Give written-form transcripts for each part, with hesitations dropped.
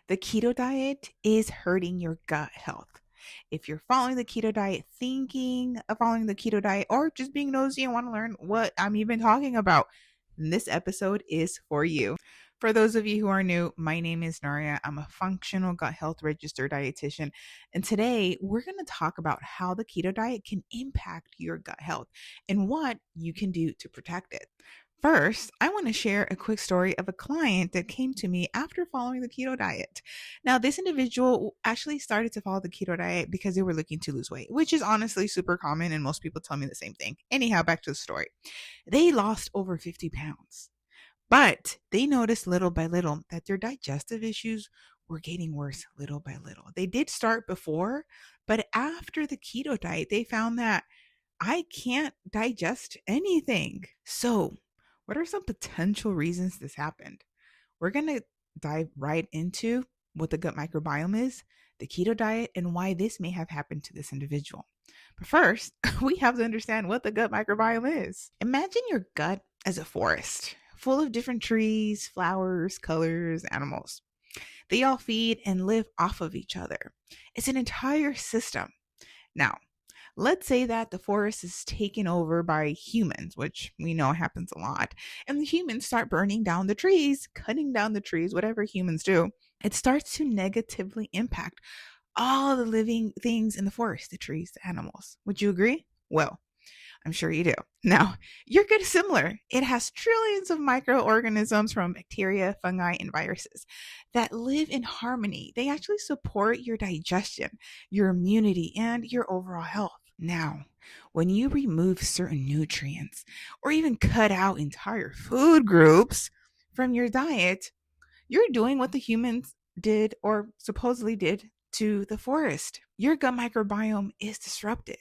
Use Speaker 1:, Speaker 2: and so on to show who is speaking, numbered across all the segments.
Speaker 1: The keto diet is hurting your gut health. If you're following the keto diet, thinking of following the keto diet, or just being nosy and want to learn what I'm even talking about, then this episode is for you. For those of you who are new, my name is Naria. I'm a functional gut health registered dietitian. And today we're going to talk about how the keto diet can impact your gut health and what you can do to protect it. First, I want to share a quick story of a client that came to me after following the keto diet. Now, this individual actually started to follow the keto diet because they were looking to lose weight, which is honestly super common, and most people tell me the same thing. Anyhow, back to the story. They lost over 50 pounds, but they noticed little by little that their digestive issues were getting worse little by little. They did start before, but after the keto diet, they found that I can't digest anything. So, what are some potential reasons this happened? We're going to dive right into what the gut microbiome is, the keto diet, and why this may have happened to this individual. But first, we have to understand what the gut microbiome is. Imagine your gut as a forest full of different trees, flowers, colors, animals. They all feed and live off of each other. It's an entire system. Now, let's say that the forest is taken over by humans, which we know happens a lot, and the humans start burning down the trees, cutting down the trees, whatever humans do. It starts to negatively impact all the living things in the forest, the trees, the animals. Would you agree? Well, I'm sure you do. Now, your gut is similar. It has trillions of microorganisms from bacteria, fungi, and viruses that live in harmony. They actually support your digestion, your immunity, and your overall health. Now, when you remove certain nutrients or even cut out entire food groups from your diet, you're doing what the humans did or supposedly did to the forest. Your gut microbiome is disrupted.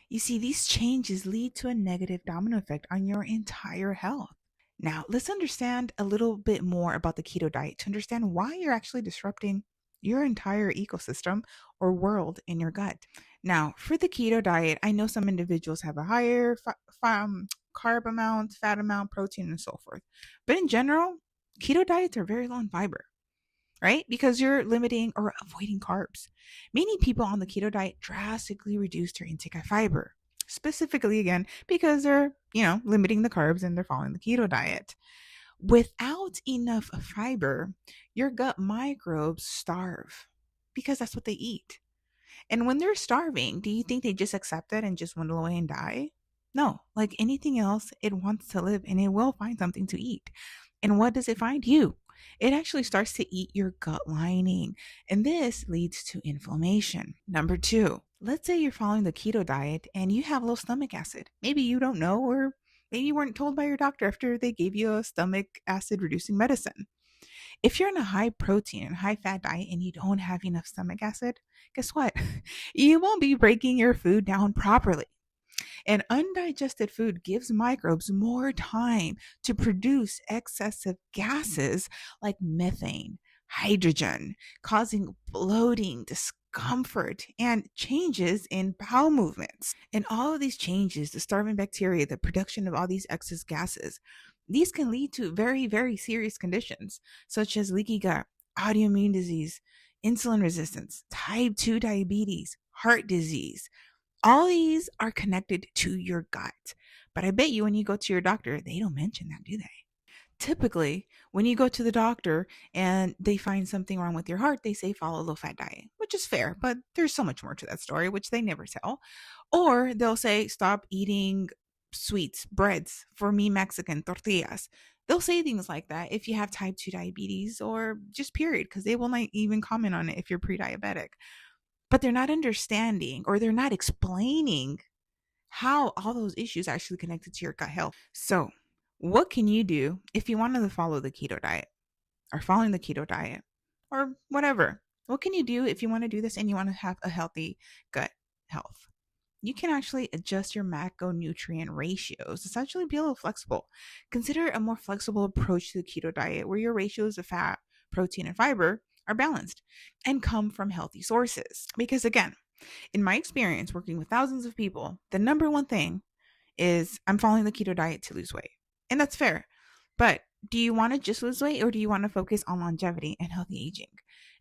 Speaker 1: You see, these changes lead to a negative domino effect on your entire health. Now, let's understand a little bit more about the keto diet to understand why you're actually disrupting your entire ecosystem or world in your gut. Now, for the keto diet, I know some individuals have a higher carb amount, fat amount, protein, and so forth. But in general, keto diets are very low in fiber, right? Because you're limiting or avoiding carbs. Many people on the keto diet drastically reduce their intake of fiber, specifically again, because they're, limiting the carbs and they're following the keto diet. Without enough fiber, your gut microbes starve because that's what they eat. And when they're starving, do you think they just accept it and just dwindle away and die? No, like anything else, it wants to live and it will find something to eat. And what does it find? You. It actually starts to eat your gut lining, and this leads to inflammation. Number two, let's say you're following the keto diet and you have low stomach acid. Maybe you don't know, or maybe you weren't told by your doctor after they gave you a stomach acid reducing medicine. If you're in a high protein and high fat diet and you don't have enough stomach acid, guess what? You won't be breaking your food down properly. And undigested food gives microbes more time to produce excessive gases like methane, hydrogen, causing bloating, discomfort, and changes in bowel movements. And all of these changes, the starving bacteria, the production of all these excess gases, these can lead to very, very serious conditions such as leaky gut, autoimmune disease, insulin resistance, type 2 diabetes, heart disease. All these are connected to your gut. But I bet you when you go to your doctor, they don't mention that, do they? Typically, when you go to the doctor and they find something wrong with your heart, they say follow a low fat diet, which is fair, but there's so much more to that story, which they never tell. Or they'll say stop eating sweets, breads, for me, Mexican tortillas. They'll say things like that if you have type 2 diabetes or just period, because they will not even comment on it if you're pre diabetic. But they're not understanding or they're not explaining how all those issues are actually connected to your gut health. So, what can you do if you wanted to follow the keto diet or following the keto diet or whatever? What can you do if you want to do this and you want to have a healthy gut health? You can actually adjust your macronutrient ratios. Essentially, be a little flexible. Consider a more flexible approach to the keto diet where your ratios of fat, protein, and fiber are balanced and come from healthy sources. Because again, in my experience working with thousands of people, the number one thing is I'm following the keto diet to lose weight. And that's fair. But do you want to just lose weight or do you want to focus on longevity and healthy aging?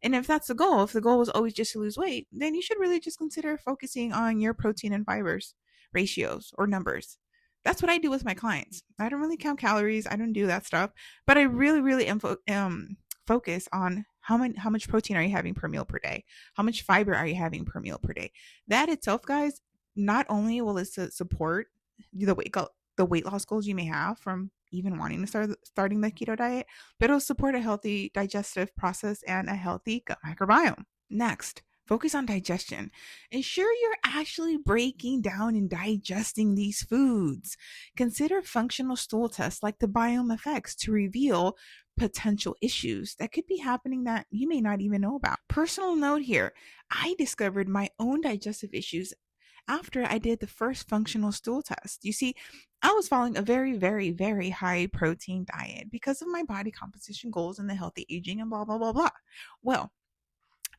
Speaker 1: And if that's the goal, if the goal was always just to lose weight, then you should really just consider focusing on your protein and fibers ratios or numbers. That's what I do with my clients. I don't really count calories. I don't do that stuff, but I really, really focus on how much protein are you having per meal per day? How much fiber are you having per meal per day? That itself, guys, not only will it support the weight loss goals you may have from even wanting to starting the keto diet, but it'll support a healthy digestive process and a healthy gut microbiome. Next, focus on digestion. Ensure you're actually breaking down and digesting these foods. Consider functional stool tests like the biome effects to reveal potential issues that could be happening that you may not even know about. Personal note here, I discovered my own digestive issues after I did the first functional stool test. You see, I was following a very, very, very high protein diet because of my body composition goals and the healthy aging and blah, blah, blah, blah. Well,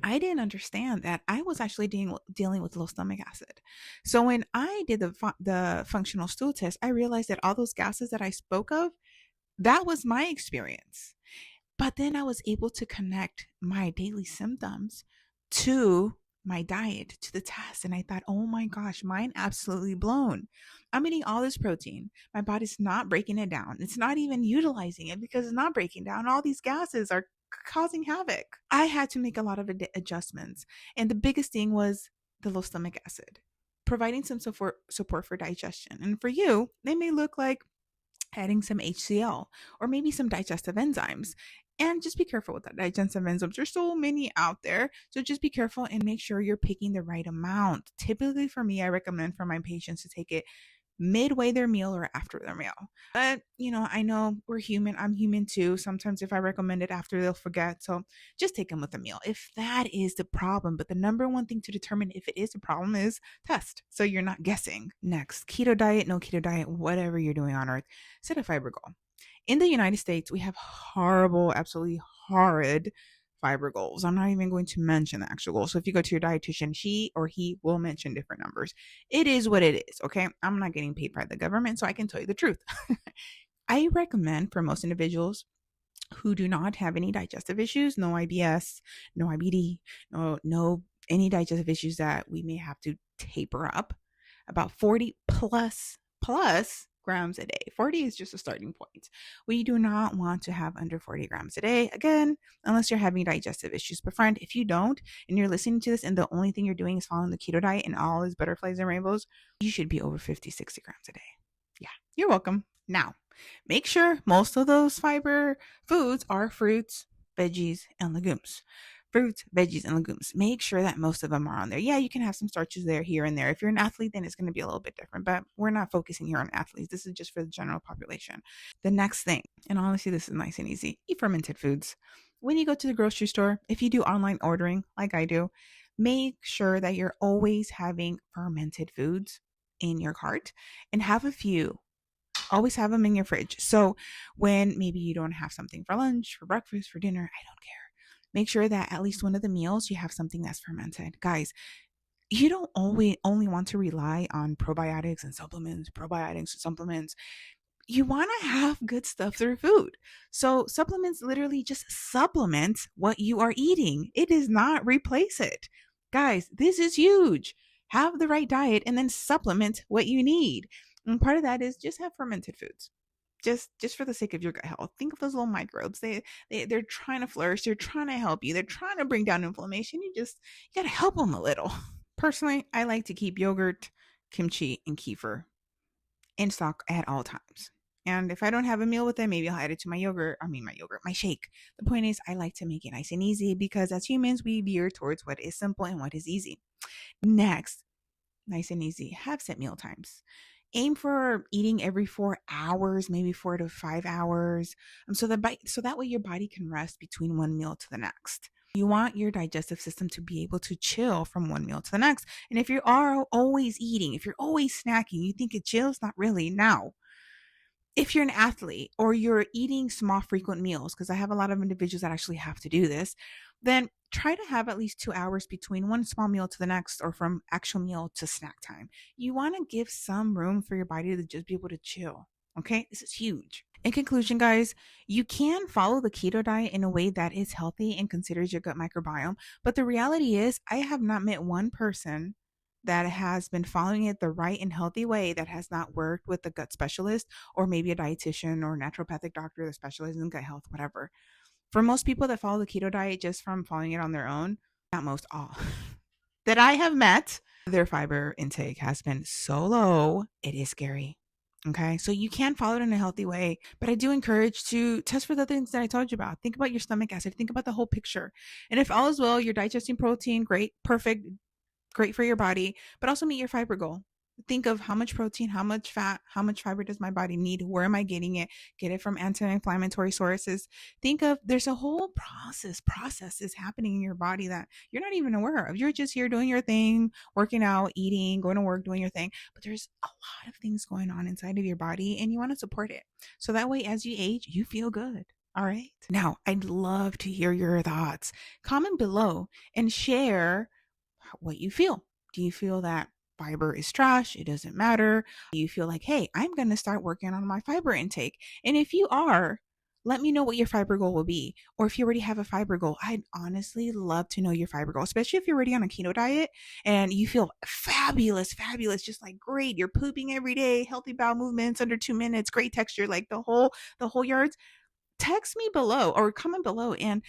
Speaker 1: I didn't understand that I was actually dealing with low stomach acid. So when I did the functional stool test, I realized that all those gases that I spoke of, that was my experience. But then I was able to connect my daily symptoms to my diet, to the test. And I thought, oh my gosh, mine absolutely blown. I'm eating all this protein. My body's not breaking it down. It's not even utilizing it because it's not breaking down. All these gases are causing havoc. I had to make a lot of adjustments. And the biggest thing was the low stomach acid, providing some support for digestion. And for you, they may look like adding some HCl or maybe some digestive enzymes. And just be careful with that. Digestive enzymes, there's so many out there. So just be careful and make sure you're picking the right amount. Typically for me, I recommend for my patients to take it midway their meal or after their meal. But, I know we're human. I'm human too. Sometimes if I recommend it after, they'll forget. So just take them with a meal if that is the problem. But the number one thing to determine if it is a problem is test. So you're not guessing. Next, keto diet, no keto diet, whatever you're doing on earth, set a fiber goal. In the United States, we have horrible, absolutely horrid fiber goals. I'm not even going to mention the actual goal. So if you go to your dietitian, she or he will mention different numbers. It is what it is, okay? I'm not getting paid by the government, so I can tell you the truth. I recommend for most individuals who do not have any digestive issues, no IBS, no IBD, no any digestive issues that we may have to taper up, about 40 plus grams a day. 40 is just a starting point. We do not want to have under 40 grams a day, again, unless you're having digestive issues. But friend, if you don't, and you're listening to this and the only thing you're doing is following the keto diet and all is butterflies and rainbows, you should be over 50, 60 grams a day. Yeah, you're welcome. Now, make sure most of those fiber foods are fruits, veggies, and legumes. Fruits, veggies, and legumes. Make sure that most of them are on there. Yeah, you can have some starches there, here and there. If you're an athlete, then it's going to be a little bit different, but we're not focusing here on athletes. This is just for the general population. The next thing, and honestly, this is nice and easy, eat fermented foods. When you go to the grocery store, if you do online ordering like I do, make sure that you're always having fermented foods in your cart and have a few. Always have them in your fridge. So when maybe you don't have something for lunch, for breakfast, for dinner, I don't care. Make sure that at least one of the meals you have something that's fermented. Guys, you don't always only want to rely on probiotics and supplements. You want to have good stuff through food. So supplements literally just supplement what you are eating. It does not replace it. Guys, this is huge. Have the right diet and then supplement what you need. And part of that is just have fermented foods. Just for the sake of your gut health. Think of those little microbes. They're trying to flourish. They're trying to help you. They're trying to bring down inflammation. You got to help them a little. Personally, I like to keep yogurt, kimchi, and kefir in stock at all times. And if I don't have a meal with them, maybe I'll add it to my shake. The point is, I like to make it nice and easy because as humans, we veer towards what is simple and what is easy. Next, nice and easy, have set meal times. Aim for eating every 4 hours, maybe 4 to 5 hours, so that way your body can rest between one meal to the next. You want your digestive system to be able to chill from one meal to the next. And if you are always eating, if you're always snacking, you think it chills? Not really. Now, if you're an athlete or you're eating small frequent meals, because I have a lot of individuals that actually have to do this, then try to have at least 2 hours between one small meal to the next or from actual meal to snack time. You want to give some room for your body to just be able to chill. Okay, this is huge. In conclusion, guys, you can follow the keto diet in a way that is healthy and considers your gut microbiome. But the reality is, I have not met one person that has been following it the right and healthy way that has not worked with a gut specialist or maybe a dietitian or naturopathic doctor that specializes in gut health, whatever. For most people that follow the keto diet just from following it on their own, not most, all that I have met, their fiber intake has been so low, it is scary. Okay, so you can follow it in a healthy way, but I do encourage to test for the things that I told you about. Think about your stomach acid, think about the whole picture. And if all is well, you're digesting protein, great, perfect, great for your body, but also meet your fiber goal. Think of how much protein, how much fat, how much fiber does my body need? Where am I getting it? Get it from anti-inflammatory sources. Think of there's a whole process is happening in your body that you're not even aware of. You're just here doing your thing, working out, eating, going to work, doing your thing. But there's a lot of things going on inside of your body and you want to support it. So that way as you age, you feel good. All right. Now, I'd love to hear your thoughts. Comment below and share what you feel. Do you feel that fiber is trash? It doesn't matter. Do you feel like, hey, I'm going to start working on my fiber intake? And if you are, let me know what your fiber goal will be. Or if you already have a fiber goal, I'd honestly love to know your fiber goal, especially if you're already on a keto diet and you feel fabulous, just like great. You're pooping every day, healthy bowel movements under 2 minutes, great texture, like the whole yards. Text me below or comment below and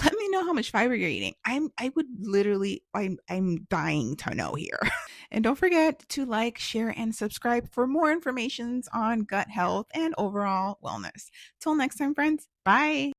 Speaker 1: let me know how much fiber you're eating. I'm dying to know here. And don't forget to like, share, and subscribe for more information on gut health and overall wellness. Till next time, friends. Bye.